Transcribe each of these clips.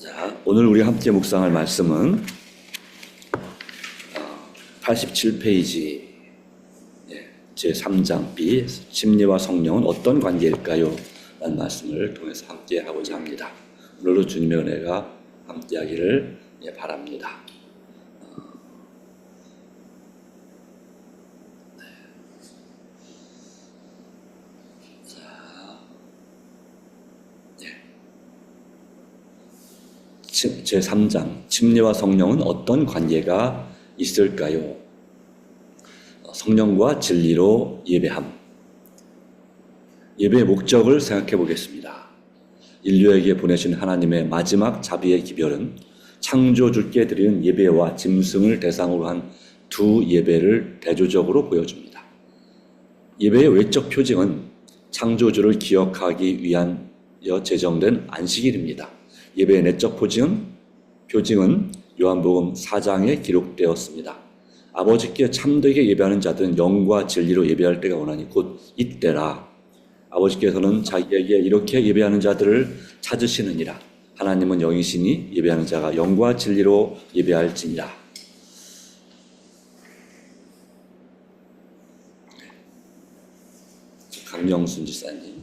자, 오늘 우리 함께 묵상할 말씀은 87페이지 제3장 B 심리와 성령은 어떤 관계일까요? 라는 말씀을 통해서 함께 하고자 합니다. 오늘도 주님의 은혜가 함께 하기를 바랍니다. 제3장 심리와 성령은 어떤 관계가 있을까요? 성령과 진리로 예배함. 예배의 목적을 생각해 보겠습니다. 인류에게 보내신 하나님의 마지막 자비의 기별은 창조주께 드리는 예배와 짐승을 대상으로 한 두 예배를 대조적으로 보여줍니다. 예배의 외적 표징은 창조주를 기억하기 위한 제정된 안식일입니다. 예배의 내적 표징은 요한복음 4장에 기록되었습니다. 아버지께 참되게 예배하는 자들은 영과 진리로 예배할 때가 오나니 곧 이때라. 아버지께서는 자기에게 이렇게 예배하는 자들을 찾으시느니라. 하나님은 영이시니 예배하는 자가 영과 진리로 예배할지니라. 강영순 지사님.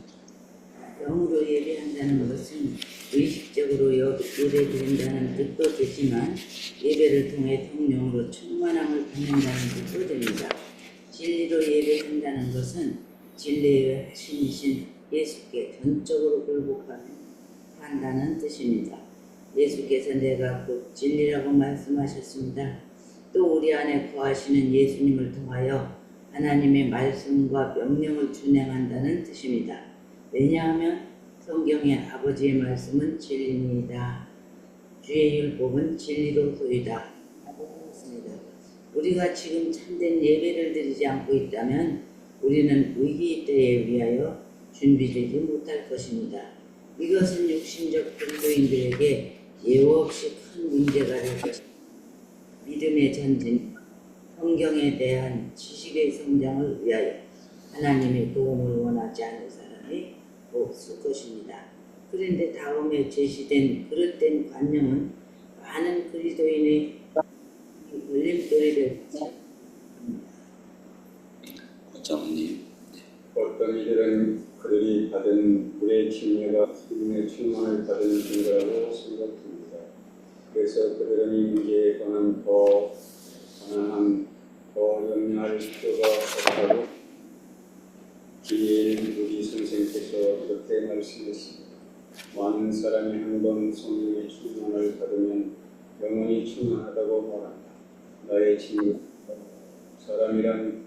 영으로 예배한다는 것은 의식적으로 예배드린다는 뜻도 되지만 예배를 통해 성령으로 충만함을 받는다는 뜻도 됩니다. 진리로 예배한다는 것은 진리의 핵심이신 예수께 전적으로 굴복한다는 뜻입니다. 예수께서 내가 곧 진리라고 말씀하셨습니다. 또 우리 안에 거하시는 예수님을 통하여 하나님의 말씀과 명령을 준행한다는 뜻입니다. 왜냐하면 성경의 아버지의 말씀은 진리입니다. 주의 율법은 진리로소이다 라고 했습니다. 우리가 지금 참된 예배를 드리지 않고 있다면 우리는 위기 때에 위하여 준비되지 못할 것입니다. 이것은 육신적 그리스도인들에게 예우 없이 큰 문제가 될 것입니다. 믿음의 전진, 성경에 대한 지식의 성장을 위하여 하나님의 도움을 원하지 않는 사람이 없을 것입니다. 그런데 다음에 제시된 그릇된 관념은 많은 그리스도인의 걸림돌이 될 것입니다. 권장님. 어떤 이들은 그들이 받은 물의 침례가 성령의 충만을 받은 증거라고 생각합니다. 그래서 그들은 이 문제에 관한 더 가난한, 더 염려할 필요가 없다고 뒤에 우리 선생께서 이렇게 말씀했습니다. 많은 사람이 한 번 성령의 충만을 받으면 영원히 충만하다고 말한다. 나의 진리 사람이란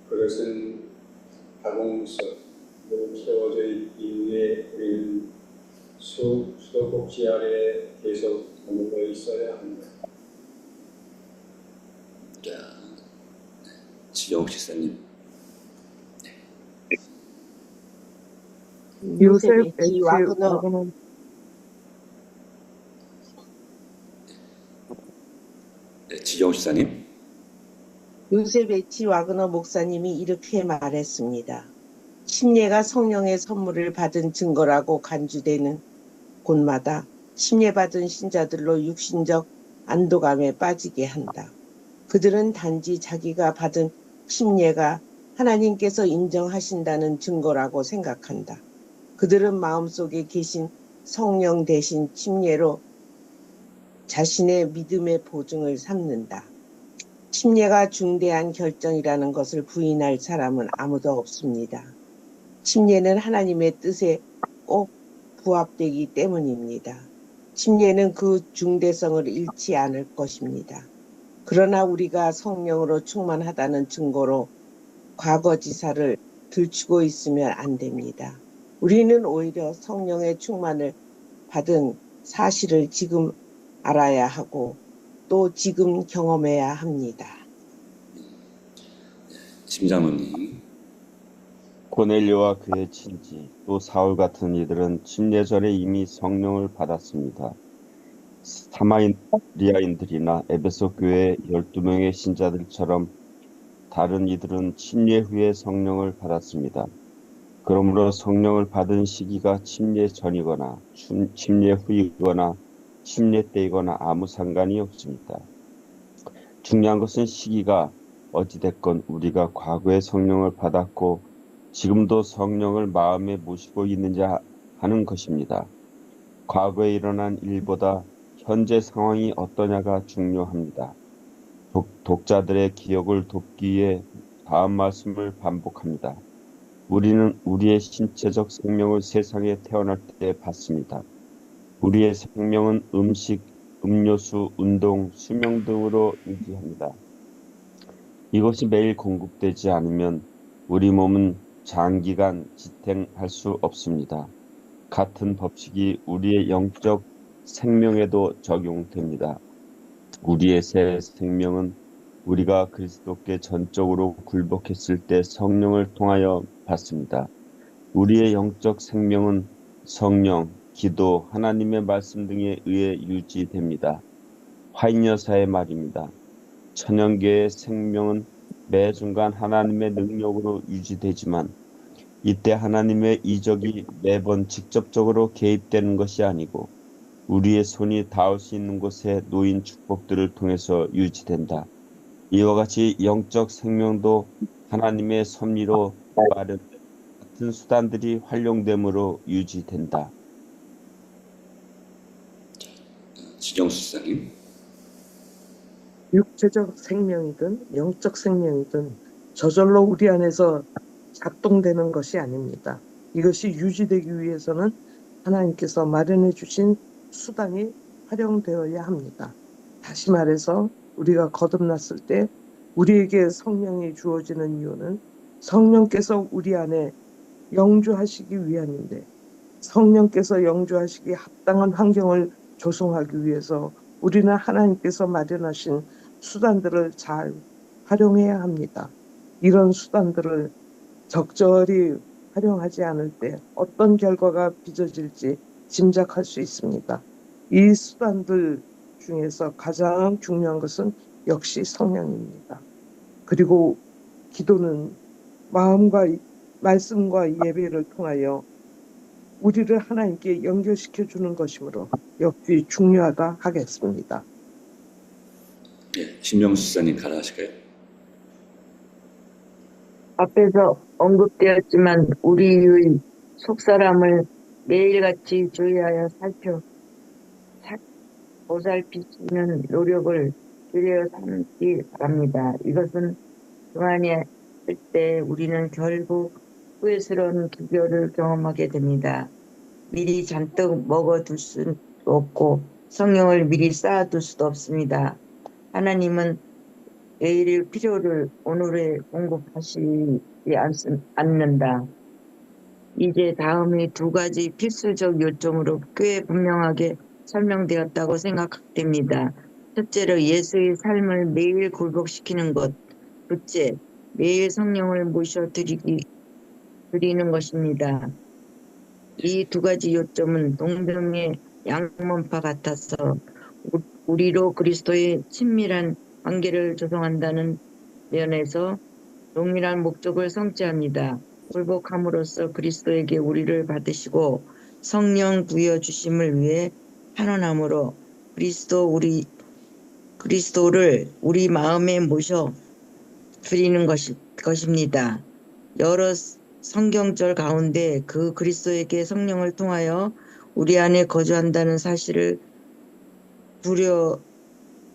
그릇은 다공석으로 채워져 있기 위해 우리는 수도꼭지 아래 계속 머물러 있어야 합니다. 자, 지영 지사님. 요셉 H. 와그너 지영 지사님. 요셉 H. 와그너 목사님이 이렇게 말했습니다. 침례가 성령의 선물을 받은 증거라고 간주되는 곳마다 침례받은 신자들로 육신적 안도감에 빠지게 한다. 그들은 단지 자기가 받은 침례가 하나님께서 인정하신다는 증거라고 생각한다. 그들은 마음속에 계신 성령 대신 침례로 자신의 믿음의 보증을 삼는다. 침례가 중대한 결정이라는 것을 부인할 사람은 아무도 없습니다. 침례는 하나님의 뜻에 꼭 부합되기 때문입니다. 침례는 그 중대성을 잃지 않을 것입니다. 그러나 우리가 성령으로 충만하다는 증거로 과거지사를 들추고 있으면 안 됩니다. 우리는 오히려 성령의 충만을 받은 사실을 지금 알아야 하고 또 지금 경험해야 합니다. 심장훈님. 고넬료와 그의 친지 또 사울 같은 이들은 침례 전에 이미 성령을 받았습니다. 사마리아인들이나 에베소 교회 12명의 신자들처럼 다른 이들은 침례 후에 성령을 받았습니다. 그러므로 성령을 받은 시기가 침례 전이거나 침례 후이거나 침례 때이거나 아무 상관이 없습니다. 중요한 것은 시기가 어찌됐건 우리가 과거에 성령을 받았고 지금도 성령을 마음에 모시고 있는지 하는 것입니다. 과거에 일어난 일보다 현재 상황이 어떠냐가 중요합니다. 독자들의 기억을 돕기 위해 다음 말씀을 반복합니다. 우리는 우리의 신체적 생명을 세상에 태어날 때 받습니다. 우리의 생명은 음식, 음료수, 운동, 수면 등으로 유지합니다. 이것이 매일 공급되지 않으면 우리 몸은 장기간 지탱할 수 없습니다. 같은 법칙이 우리의 영적 생명에도 적용됩니다. 우리의 새 생명은 우리가 그리스도께 전적으로 굴복했을 때 성령을 통하여 받습니다. 우리의 영적 생명은 성령, 기도, 하나님의 말씀 등에 의해 유지됩니다. 화인 여사의 말입니다. 천연계의 생명은 매 순간 하나님의 능력으로 유지되지만 이때 하나님의 이적이 매번 직접적으로 개입되는 것이 아니고 우리의 손이 닿을 수 있는 곳에 놓인 축복들을 통해서 유지된다. 이와 같이 영적 생명도 하나님의 섭리로 마련된 같은 수단들이 활용됨으로 유지된다. 진영수 사님. 육체적 생명이든 영적 생명이든 저절로 우리 안에서 작동되는 것이 아닙니다. 이것이 유지되기 위해서는 하나님께서 마련해 주신 수단이 활용되어야 합니다. 다시 말해서 우리가 거듭났을 때 우리에게 성령이 주어지는 이유는 성령께서 우리 안에 영주하시기 위함인데 성령께서 영주하시기 합당한 환경을 조성하기 위해서 우리는 하나님께서 마련하신 수단들을 잘 활용해야 합니다. 이런 수단들을 적절히 활용하지 않을 때 어떤 결과가 빚어질지 짐작할 수 있습니다. 이 수단들 중에서 가장 중요한 것은 역시 성령입니다. 그리고 기도는 마음과 말씀과 예배를 통하여 우리를 하나님께 연결시켜 주는 것이므로 역시 중요하다 하겠습니다. 예, 신명수 사님 가능하실까요? 앞에서 언급되었지만 우리의 속사람을 매일같이 주의하여 보살피시는 노력을 기울여 삼기 바랍니다. 이것은 그만이 할 때 우리는 결국 후회스러운 기별을 경험하게 됩니다. 미리 잔뜩 먹어둘 수도 없고 성령을 미리 쌓아둘 수도 없습니다. 하나님은 내일의 필요를 오늘에 공급하시지 않는다. 이제 다음이 두 가지 필수적 요점으로 꽤 분명하게 설명되었다고 생각됩니다. 첫째로 예수의 삶을 매일 굴복시키는 것. 둘째, 매일 성령을 모셔드리는 것입니다. 이 두 가지 요점은 동병의 양면파 같아서 우리로 그리스도의 친밀한 관계를 조성한다는 면에서 동일한 목적을 성취합니다. 굴복함으로써 그리스도에게 우리를 받으시고 성령 부여주심을 위해 환원함으로 그리스도를 우리 마음에 모셔 드리는 것입니다. 여러 성경절 가운데 그 그리스도에게 성령을 통하여 우리 안에 거주한다는 사실을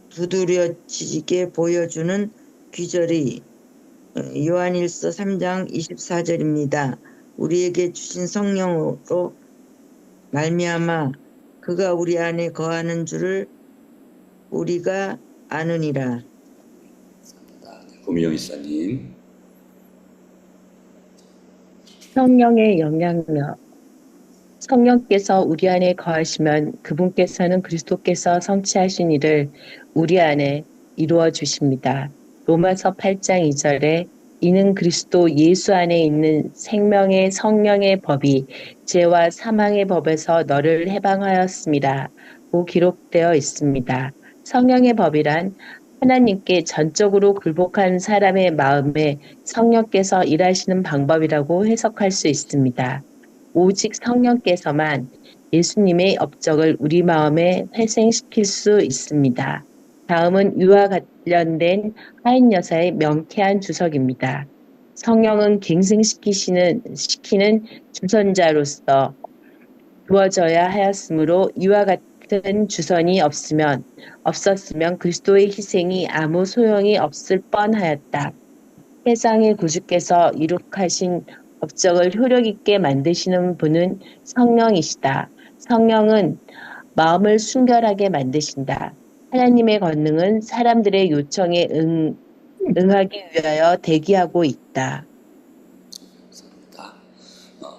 두드려지게 보여주는 귀절이 요한일서 3장 24절입니다. 우리에게 주신 성령으로 말미암아 그가 우리 안에 거하는 줄을 우리가 아느니라. 고미영 이사님. 성령의 영향력. 성령께서 우리 안에 거하시면 그분께서는 그리스도께서 성취하신 일을 우리 안에 이루어 주십니다. 로마서 8장 2절에 이는 그리스도 예수 안에 있는 생명의 성령의 법이 죄와 사망의 법에서 너를 해방하였습니다. 고 기록되어 있습니다. 성령의 법이란 하나님께 전적으로 굴복한 사람의 마음에 성령께서 일하시는 방법이라고 해석할 수 있습니다. 오직 성령께서만 예수님의 업적을 우리 마음에 회생시킬 수 있습니다. 다음은 이와 관련된 하인 여사의 명쾌한 주석입니다. 성령은 갱생시키는 주선자로서 주어져야 하였으므로 이와 같은 주선이 없었으면 그리스도의 희생이 아무 소용이 없을 뻔하였다. 세상의 구주께서 이룩하신 업적을 효력 있게 만드시는 분은 성령이시다. 성령은 마음을 순결하게 만드신다. 하나님의 권능은 사람들의 요청에 응하기 위하여 대기하고 있다.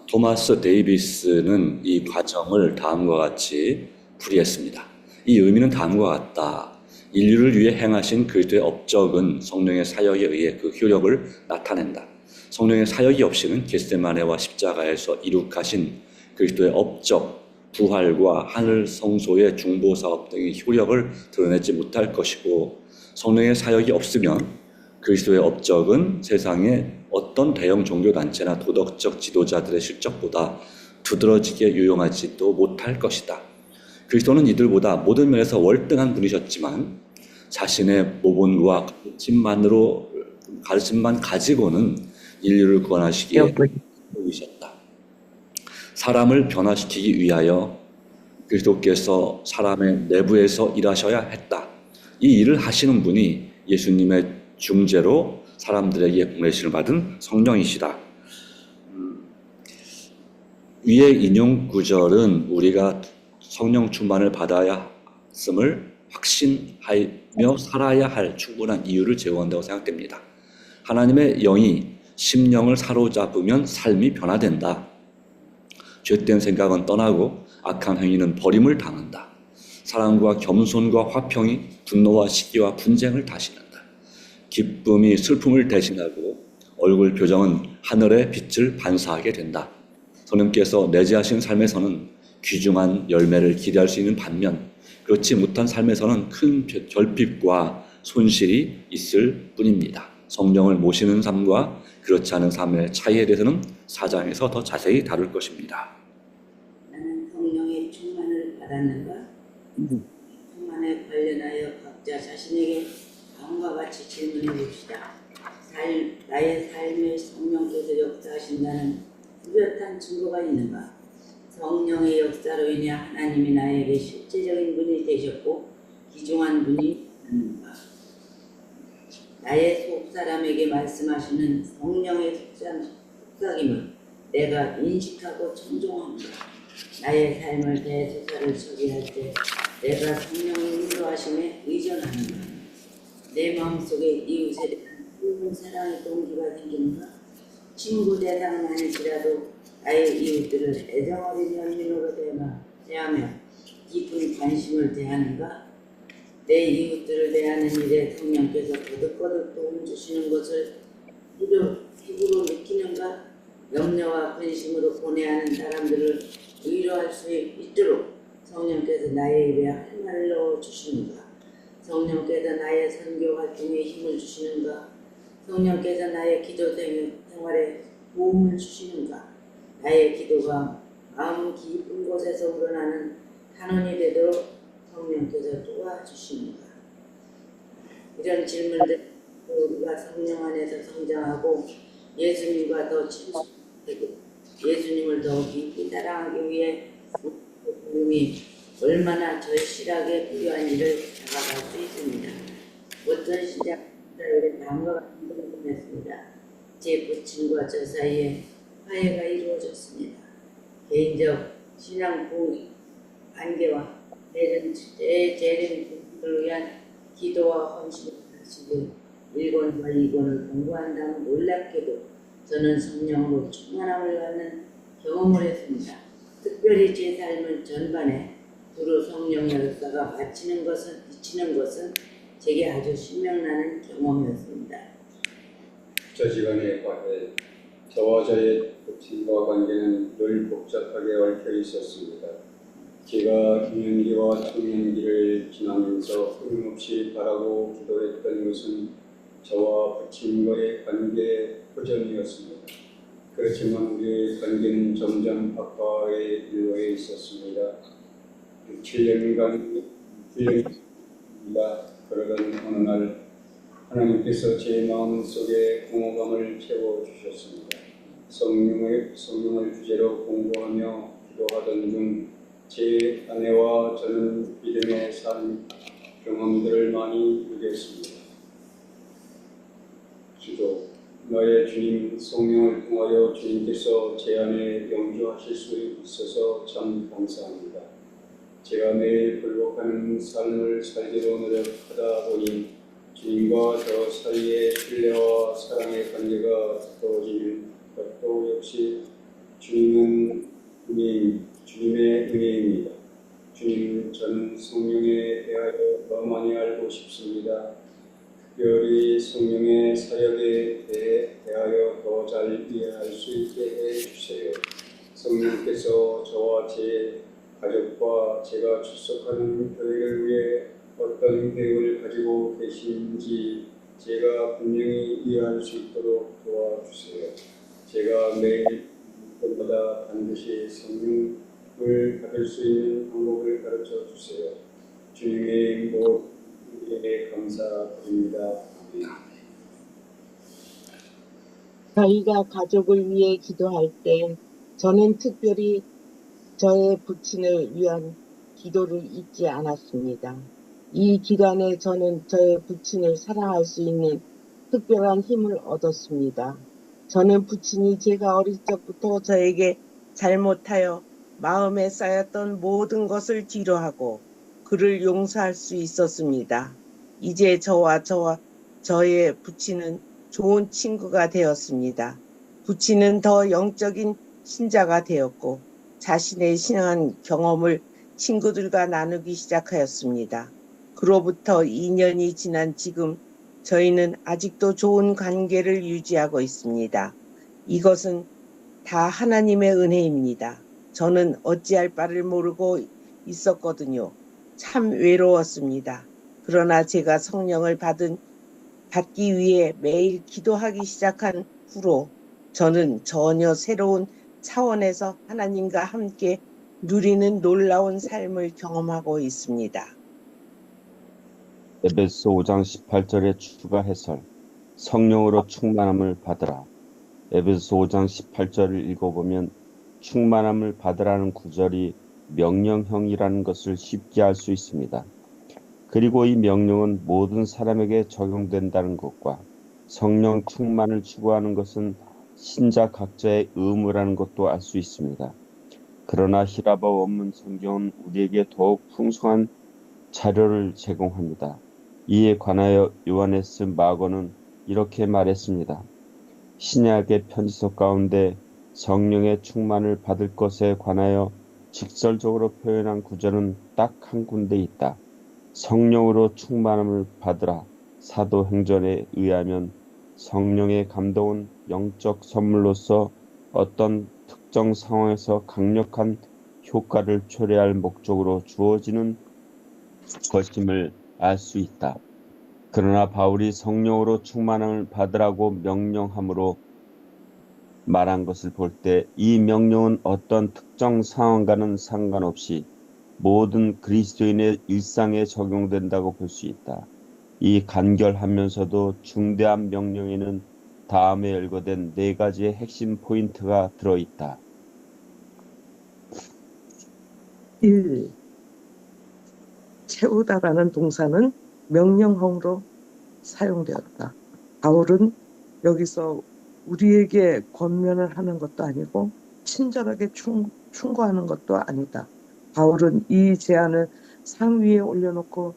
토마스 데이비스는 이 과정을 다음과 같이 풀이했습니다. 이 의미는 다음과 같다. 인류를 위해 행하신 그리스도의 업적은 성령의 사역에 의해 그 효력을 나타낸다. 성령의 사역이 없이는 겟세마네와 십자가에서 이룩하신 그리스도의 업적, 부활과 하늘 성소의 중보 사업 등의 효력을 드러내지 못할 것이고, 성령의 사역이 없으면 그리스도의 업적은 세상의 어떤 대형 종교단체나 도덕적 지도자들의 실적보다 두드러지게 유용하지도 못할 것이다. 그리스도는 이들보다 모든 면에서 월등한 분이셨지만 자신의 모본과 가르침만 가지고는 인류를 구원하시기에 보이셨다. 사람을 변화시키기 위하여 그리스도께서 사람의 내부에서 일하셔야 했다. 이 일을 하시는 분이 예수님의 중재로 사람들에게 보내심을 받은 성령이시다. 위의 인용 구절은 우리가 성령 충만을 받아야 했음을 확신하며 살아야 할 충분한 이유를 제공한다고 생각됩니다. 하나님의 영이 심령을 사로잡으면 삶이 변화된다. 죄된 생각은 떠나고 악한 행위는 버림을 당한다. 사랑과 겸손과 화평이 분노와 시기와 분쟁을 다스린다. 기쁨이 슬픔을 대신하고 얼굴 표정은 하늘의 빛을 반사하게 된다. 성령께서 내재하신 삶에서는 귀중한 열매를 기대할 수 있는 반면 그렇지 못한 삶에서는 큰 결핍과 손실이 있을 뿐입니다. 성령을 모시는 삶과 그렇지 않은 삶의 차이에 대해서는 4장에서 더 자세히 다룰 것입니다. 나는 성령의 충만을 받았는가? 충만에 관련하여 각자 자신에게 다음과 같이 질문해 봅시다. 나의 삶에 성령께서 역사하신다는 뚜렷한 증거가 있는가? 성령의 역사로 인해 하나님이 나에게 실제적인 분이 되셨고 귀중한 분이 되는가? 나의 속사람에게 말씀하시는 성령의 속삭임을 내가 인식하고 청종한가? 나의 삶을 대소사를 처리할 때 내가 성령의 인도하심에 의존하는가? 내 마음속에 이웃에 대한 뜨거운 사랑의 동기가 생기는가? 친구 대상은 아니지라도 나의 이웃들을 애정어린 연민으로 대하며 깊은 관심을 대하는가? 내 이웃들을 대하는 일에 성령께서 거듭거듭 도움 주시는 것을 피부로 느끼는가? 염려와 근심으로 고뇌하는 사람들을 위로할 수 있도록 성령께서 나의 입에 할 말을 넣어주시는가? 성령께서 나의 선교 활동에 힘을 주시는가? 성령께서 나의 기도 생활에 도움을 주시는가? 나의 기도가 마음 깊은 곳에서 우러나는 탄원이 되도록 성령께서 도와주시는가? 이런 질문들 우리가 성령 안에서 성장하고 예수님과 더 친숙해지고 예수님을 더 깊이 따라가기 위해 우리 얼마나 절실하게 필요한 일을 다가갈 수 있습니다. 어떤 신자들에게 다음과 같은 것을 보냈습니다. 제 부친과 저 사이에 화해가 이루어졌습니다. 개인적 신앙 관계와 재림 부분을 위한 기도와 헌신을 하시고 1권과 2권을 공부한 다음 놀랍게도 저는 성령으로 충만함을 받는 경험을 했습니다. 특별히 제 삶을 전반에 두루 성령의 역사가 비치는 것은 제게 아주 신명나는 경험이었습니다. 저 시간의 과제, 저와 저의 부친과 관계는 늘 복잡하게 얽혀 있었습니다. 제가 유년기와 청년기를 지나면서 끊임없이 바라고 기도했던 것은 저와 부친과의 관계의 호전이었습니다. 그렇지만 우리의 관계는 점점 악화의 일로에 있었습니다. 7년간 그러던 어느 날 하나님께서 제 마음 속에 공허감을 채워주셨습니다. 성령을 주제로 공부하며 기도하던 중 제 아내와 저는 믿음의 삶 경험들을 많이 누렸습니다. 기도, 나의 주님 성령을 통하여 주님께서 제 안에 영주하실 수 있어서 참 감사합니다. 제가 매일 굴복하는 삶을 살기로 노력하다 보니 주님과 저 사이의 신뢰와 사랑의 관계가 가까워지는 것도 역시 주님의 은혜입니다. 주님, 저는 성령에 대하여 더 많이 알고 싶습니다. 특별히 성령의 사역에 대하여 더 잘 이해할 수 있게 해주세요. 성령께서 저와 제 가족과 제가 출석하는 교회를 위해 어떤 계획을 가지고 계신지 제가 분명히 이해할 수 있도록 도와주세요. 제가 매일 때마다 반드시 성령을 받을 수 있는 방법을 가르쳐 주세요. 주님의 모든 감사드립니다. 아멘. 저희가 가족을 위해 기도할 때 저는 특별히 저의 부친을 위한 기도를 잊지 않았습니다. 이 기간에 저는 저의 부친을 사랑할 수 있는 특별한 힘을 얻었습니다. 저는 부친이 제가 어릴 적부터 저에게 잘못하여 마음에 쌓였던 모든 것을 뒤로하고 그를 용서할 수 있었습니다. 이제 저와 저의 부친은 좋은 친구가 되었습니다. 부친은 더 영적인 신자가 되었고 자신의 신앙 경험을 친구들과 나누기 시작하였습니다. 그로부터 2년이 지난 지금 저희는 아직도 좋은 관계를 유지하고 있습니다. 이것은 다 하나님의 은혜입니다. 저는 어찌할 바를 모르고 있었거든요. 참 외로웠습니다. 그러나 제가 성령을 받기 위해 매일 기도하기 시작한 후로 저는 전혀 새로운 차원에서 하나님과 함께 누리는 놀라운 삶을 경험하고 있습니다. 에베소 5장 18절의 추가 해설. 성령으로 충만함을 받으라. 에베소 5장 18절을 읽어보면 충만함을 받으라는 구절이 명령형이라는 것을 쉽게 알 수 있습니다. 그리고 이 명령은 모든 사람에게 적용된다는 것과 성령 충만을 추구하는 것은 신자 각자의 의무라는 것도 알 수 있습니다. 그러나 히라바 원문 성경은 우리에게 더욱 풍성한 자료를 제공합니다. 이에 관하여 요하네스 마거는 이렇게 말했습니다. 신약의 편지서 가운데 성령의 충만을 받을 것에 관하여 직설적으로 표현한 구절은 딱 한 군데 있다. 성령으로 충만함을 받으라. 사도행전에 의하면 성령의 감동은 영적 선물로서 어떤 특정 상황에서 강력한 효과를 초래할 목적으로 주어지는 것임을 알 수 있다. 그러나 바울이 성령으로 충만함을 받으라고 명령함으로 말한 것을 볼 때 이 명령은 어떤 특정 상황과는 상관없이 모든 그리스도인의 일상에 적용된다고 볼 수 있다. 이 간결하면서도 중대한 명령에는 다음에 열거된 4가지의 핵심 포인트가 들어있다. 1. 채우다라는 동사는 명령형으로 사용되었다. 바울은 여기서 우리에게 권면을 하는 것도 아니고 친절하게 충고하는 것도 아니다. 바울은 이 제안을 상위에 올려놓고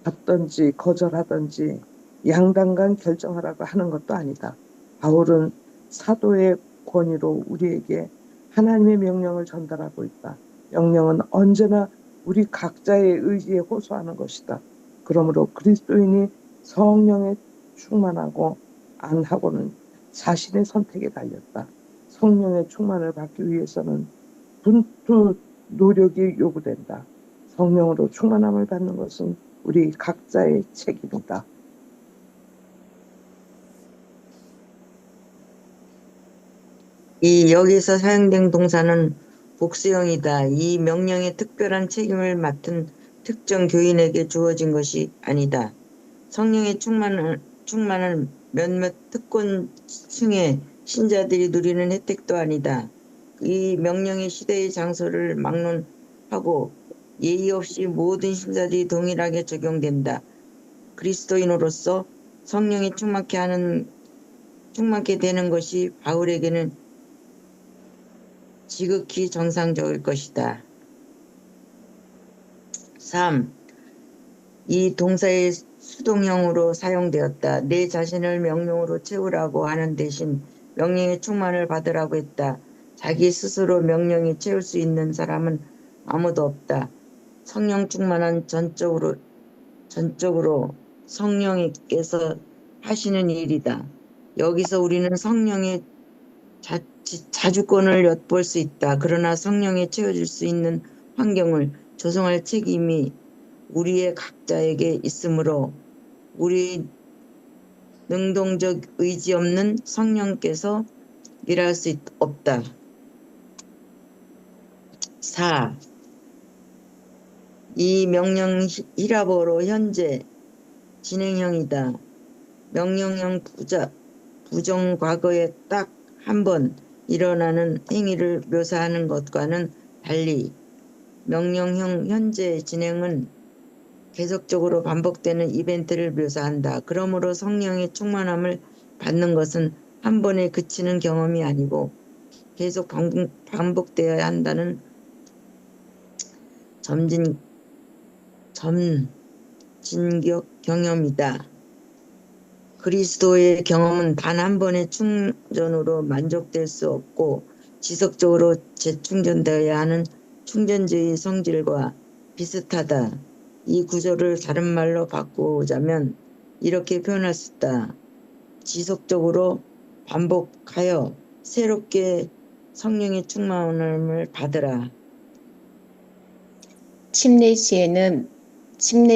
받든지 거절하든지 양당간 결정하라고 하는 것도 아니다. 바울은 사도의 권위로 우리에게 하나님의 명령을 전달하고 있다. 명령은 언제나 우리 각자의 의지에 호소하는 것이다. 그러므로 그리스도인이 성령에 충만하고 안 하고는 자신의 선택에 달렸다. 성령의 충만을 받기 위해서는 분투 노력이 요구된다. 성령으로 충만함을 받는 것은 우리 각자의 책임이다. 이 여기서 사용된 동사는 복수형이다. 이 명령의 특별한 책임을 맡은 특정 교인에게 주어진 것이 아니다. 성령의 충만은 몇몇 특권층의 신자들이 누리는 혜택도 아니다. 이 명령의 시대의 장소를 막론하고 예의 없이 모든 신자들이 동일하게 적용된다. 그리스도인으로서 성령이 충만케 되는 것이 바울에게는 지극히 정상적일 것이다. 3. 이 동사의 수동형으로 사용되었다. 내 자신을 명령으로 채우라고 하는 대신 명령의 충만을 받으라고 했다. 자기 스스로 명령에 채울 수 있는 사람은 아무도 없다. 성령 충만은 전적으로 성령께서 하시는 일이다. 여기서 우리는 성령의 자주권을 엿볼 수 있다. 그러나 성령에 채워질 수 있는 환경을 조성할 책임이 우리의 각자에게 있으므로 우리 능동적 의지 없는 성령께서 일할 수 없다. 4. 이 명령 히라보로 현재 진행형이다. 명령형 부정 과거에 딱 한 번 일어나는 행위를 묘사하는 것과는 달리 명령형 현재 진행은 계속적으로 반복되는 이벤트를 묘사한다. 그러므로 성령의 충만함을 받는 것은 한 번에 그치는 경험이 아니고 계속 반복되어야 한다는 점진적 경험이다. 그리스도의 경험은 단 한 번의 충전으로 만족될 수 없고 지속적으로 재충전되어야 하는 충전제의 성질과 비슷하다. 이 구조를 다른 말로 바꾸자면 이렇게 표현할 수 있다. 지속적으로 반복하여 새롭게 성령의 충만함을 받으라. 침례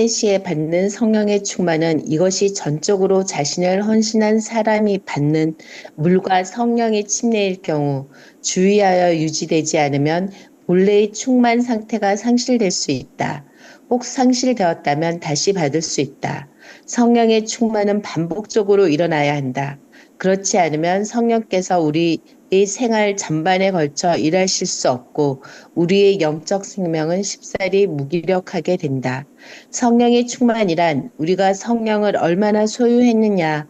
시에 받는 성령의 충만은 이것이 전적으로 자신을 헌신한 사람이 받는 물과 성령의 침례일 경우 주의하여 유지되지 않으면 본래의 충만 상태가 상실될 수 있다. 혹 상실되었다면 다시 받을 수 있다. 성령의 충만은 반복적으로 일어나야 한다. 그렇지 않으면 성령께서 우리의 생활 전반에 걸쳐 일하실 수 없고 우리의 영적 생명은 쉽사리 무기력하게 된다. 성령의 충만이란 우리가 성령을 얼마나 소유했느냐에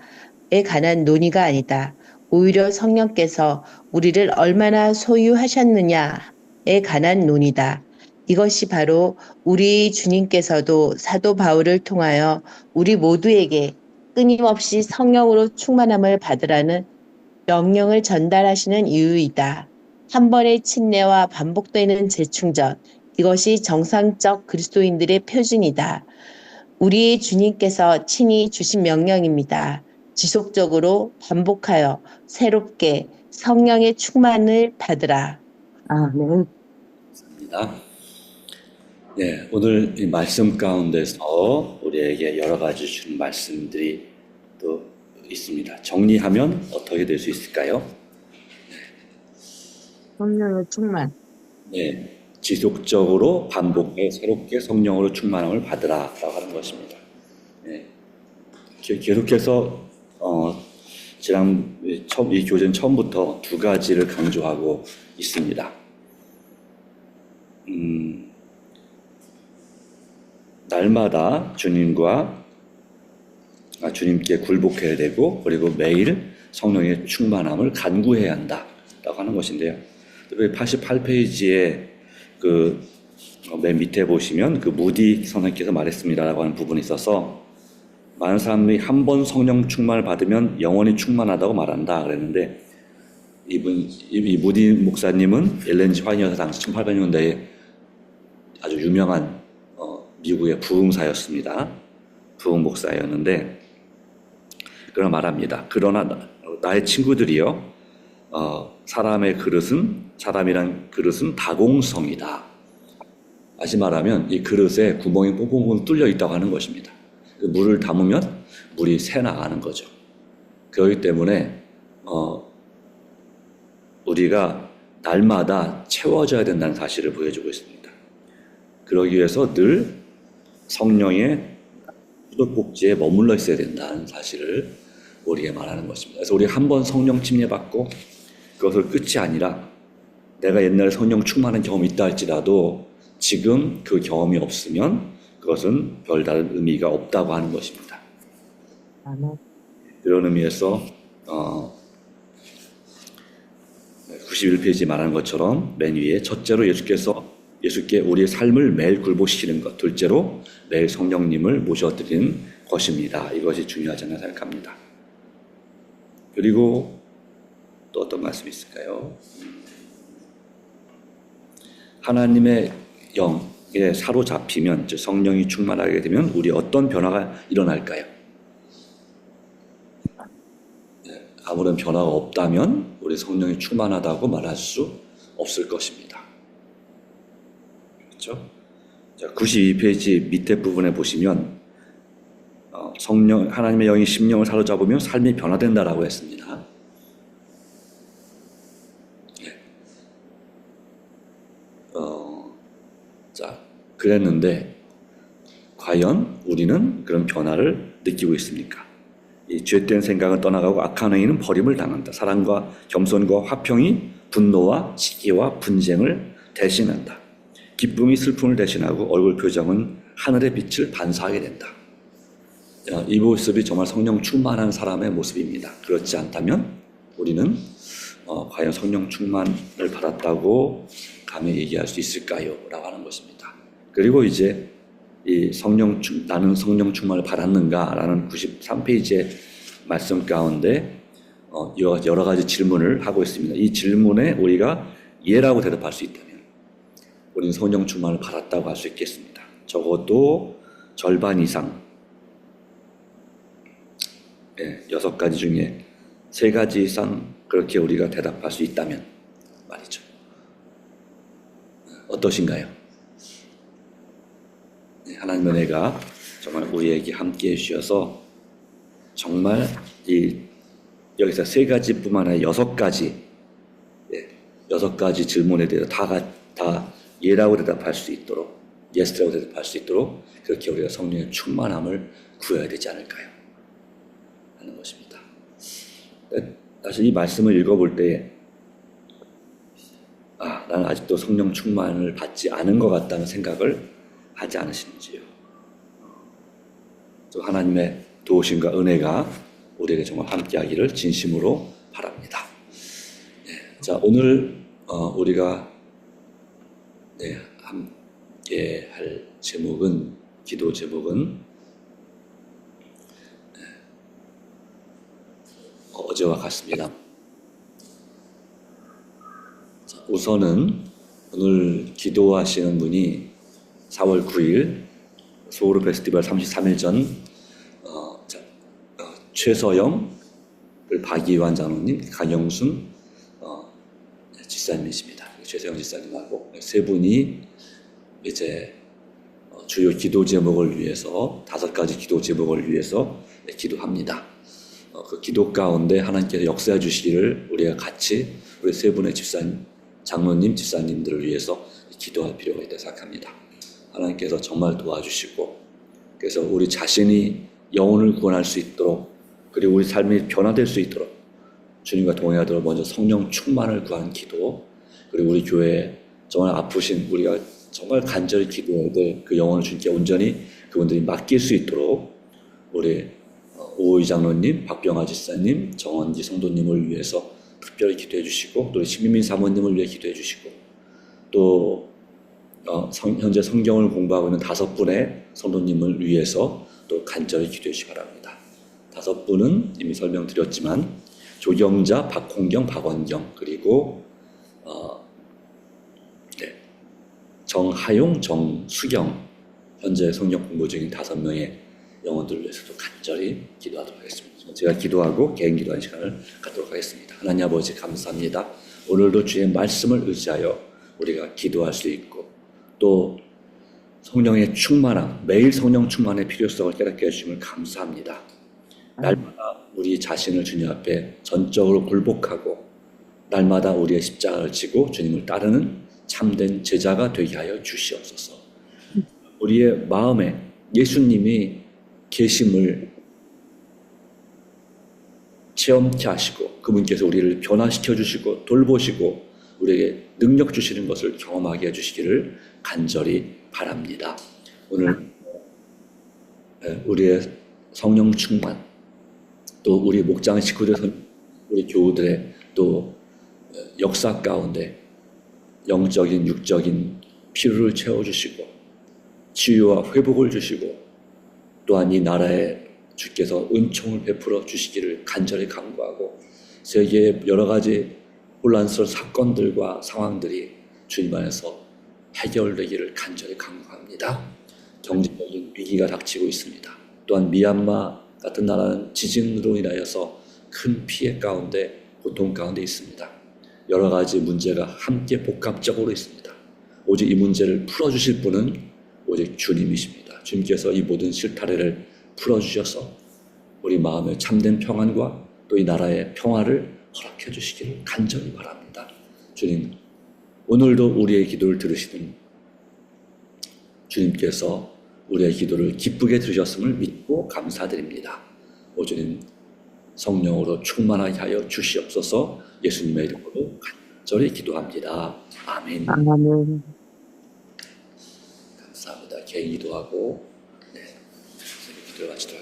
관한 논의가 아니다. 오히려 성령께서 우리를 얼마나 소유하셨느냐에 관한 논의다. 이것이 바로 우리 주님께서도 사도 바울을 통하여 우리 모두에게 끊임없이 성령으로 충만함을 받으라는 명령을 전달하시는 이유이다. 한 번의 침례와 반복되는 재충전, 이것이 정상적 그리스도인들의 표준이다. 우리의 주님께서 친히 주신 명령입니다. 지속적으로 반복하여 새롭게 성령의 충만을 받으라. 아멘. 감사합니다. 네, 오늘 이 말씀 가운데서 우리에게 여러 가지 주신 말씀들이 또 있습니다. 정리하면 어떻게 될 수 있을까요? 성령의 충만. 네, 지속적으로 반복해 새롭게 성령으로 충만함을 받으라라고 하는 것입니다. 네, 계속해서 이 교재는 처음부터 두 가지를 강조하고 있습니다. 날마다 주님께 굴복해야 되고 그리고 매일 성령의 충만함을 간구해야 한다라고 하는 것인데요. 88페이지에 맨 밑에 보시면 무디 선생님께서 말했습니다라고 하는 부분이 있어서 많은 사람들이 한 번 성령 충만을 받으면 영원히 충만하다고 말한다 그랬는데 이 무디 목사님은 엘렌지 화이트 당시 1800년대에 아주 유명한 미국의 부흥사였습니다. 부흥 목사였는데 그런 말합니다. 그러나 나의 친구들이여 사람이란 그릇은 다공성이다. 다시 말하면 이 그릇에 구멍이 뽕뽕뽕 뚫려 있다고 하는 것입니다. 물을 담으면 물이 새 나가는 거죠. 그렇기 때문에 우리가 날마다 채워져야 된다는 사실을 보여주고 있습니다. 그러기 위해서 늘 성령의 수도꼭지에 머물러 있어야 된다는 사실을 우리에게 말하는 것입니다. 그래서 우리가 한번 성령 침례받고 그것을 끝이 아니라 내가 옛날에 성령 충만한 경험이 있다 할지라도 지금 그 경험이 없으면 그것은 별다른 의미가 없다고 하는 것입니다. 아멘. 그런 의미에서 91페이지 말하는 것처럼 맨 위에 첫째로 예수께 우리의 삶을 매일 굴복시키는 것, 둘째로 매일 성령님을 모셔드리는 것입니다. 이것이 중요하지 않나 생각합니다. 그리고 또 어떤 말씀이 있을까요? 하나님의 영에 사로잡히면, 즉 성령이 충만하게 되면 우리 어떤 변화가 일어날까요? 아무런 변화가 없다면 우리 성령이 충만하다고 말할 수 없을 것입니다. 그렇죠? 자, 92페이지 밑에 부분에 보시면 하나님의 영이 심령을 사로잡으면 삶이 변화된다라고 했습니다. 자, 그랬는데 과연 우리는 그런 변화를 느끼고 있습니까? 이 죄된 생각은 떠나가고 악한 행위는 버림을 당한다. 사랑과 겸손과 화평이 분노와 시기와 분쟁을 대신한다. 기쁨이 슬픔을 대신하고 얼굴 표정은 하늘의 빛을 반사하게 된다. 이 모습이 정말 성령 충만한 사람의 모습입니다. 그렇지 않다면 우리는 과연 성령 충만을 받았다고 감히 얘기할 수 있을까요? 라고 하는 것입니다. 그리고 이제 나는 성령 충만을 받았는가? 라는 93페이지의 말씀 가운데 여러 가지 질문을 하고 있습니다. 이 질문에 우리가 예라고 대답할 수 있다면 우리는 성령 충만을 받았다고 할 수 있겠습니다. 적어도 절반 이상, 6가지 중에 3가지 이상 그렇게 우리가 대답할 수 있다면 말이죠. 어떠신가요? 하나님의 은혜가 정말 우리에게 함께해 주셔서 정말 여기서 3가지뿐만 아니라 6가지, 6가지 질문에 대해서 다 예라고 대답할 수 있도록, 예스라고 대답할 수 있도록 그렇게 우리가 성령의 충만함을 구해야 되지 않을까요? 하는 것입니다. 사실 이 말씀을 읽어볼 때 나는 아직도 성령 충만을 받지 않은 것 같다는 생각을 하지 않으시는지요? 또 하나님의 도우심과 은혜가 우리에게 정말 함께하기를 진심으로 바랍니다. 자, 오늘 우리가 함께 할 제목은, 기도 제목은 어제와 같습니다. 자, 우선은 오늘 기도하시는 분이 4월 9일 소우르 페스티벌 33일 전 최서영을 박이완 장로님, 강영순 집사님이십니다. 최서영 집사님하고 3분이 이제 주요 기도 제목을 위해서 5가지 기도 제목을 위해서 기도합니다. 그 기도 가운데 하나님께서 역사해 주시기를 우리가 같이 우리 3분의 장로님, 집사님들을 위해서 기도할 필요가 있다고 생각합니다. 하나님께서 정말 도와주시고, 그래서 우리 자신이 영혼을 구원할 수 있도록, 그리고 우리 삶이 변화될 수 있도록 주님과 동행하도록 먼저 성령 충만을 구하는 기도, 그리고 우리 교회에 정말 아프신, 우리가 정말 간절히 기도해야 될 그 영혼을 주님께 온전히 그분들이 맡길 수 있도록 우리 오호희 장로님, 박병아 집사님, 정원지 성도님을 위해서 특별히 기도해 주시고, 또 신민민 사모님을 위해 기도해 주시고, 또 현재 성경을 공부하고 있는 5분의 성도님을 위해서 또 간절히 기도해 주시기 바랍니다. 5분은 이미 설명드렸지만 조경자, 박홍경, 박원경, 그리고 정하용, 정수경, 현재 성경 공부 중인 5명의 영혼들을 위해서도 간절히 기도하도록 하겠습니다. 제가 기도하고 개인 기도하는 시간을 갖도록 하겠습니다. 하나님 아버지 감사합니다. 오늘도 주의 말씀을 의지하여 우리가 기도할 수 있고, 또 성령의 충만함, 매일 성령 충만의 필요성을 깨닫게 해주심을 감사합니다. 날마다 우리 자신을 주님 앞에 전적으로 굴복하고 날마다 우리의 십자가를 지고 주님을 따르는 참된 제자가 되게 하여 주시옵소서. 우리의 마음에 예수님이 계심을 체험케 하시고 그분께서 우리를 변화시켜 주시고 돌보시고 우리에게 능력 주시는 것을 경험하게 해주시기를 간절히 바랍니다. 오늘 우리의 성령 충만, 또 우리 목장 식구들, 우리 교우들의 또 역사 가운데 영적인 육적인 필요를 채워주시고 치유와 회복을 주시고 또한 이 나라에 주께서 은총을 베풀어 주시기를 간절히 간구하고 세계의 여러 가지 혼란스러운 사건들과 상황들이 주님 안에서 해결되기를 간절히 간구합니다. 경제적인 위기가 닥치고 있습니다. 또한 미얀마 같은 나라는 지진으로 인하여서 큰 피해 가운데 고통 가운데 있습니다. 여러 가지 문제가 함께 복합적으로 있습니다. 오직 이 문제를 풀어주실 분은 오직 주님이십니다. 주님께서 이 모든 실타래를 풀어주셔서 우리 마음에 참된 평안과 또 이 나라의 평화를 허락해 주시기를 간절히 바랍니다. 주님, 오늘도 우리의 기도를 들으시는 주님께서 우리의 기도를 기쁘게 들으셨음을 믿고 감사드립니다. 오 주님, 성령으로 충만하게 하여 주시옵소서. 예수님의 이름으로 간절히 기도합니다. 아멘. 아멘. 감사합니다. 개인 기도하고 기도를 마치도록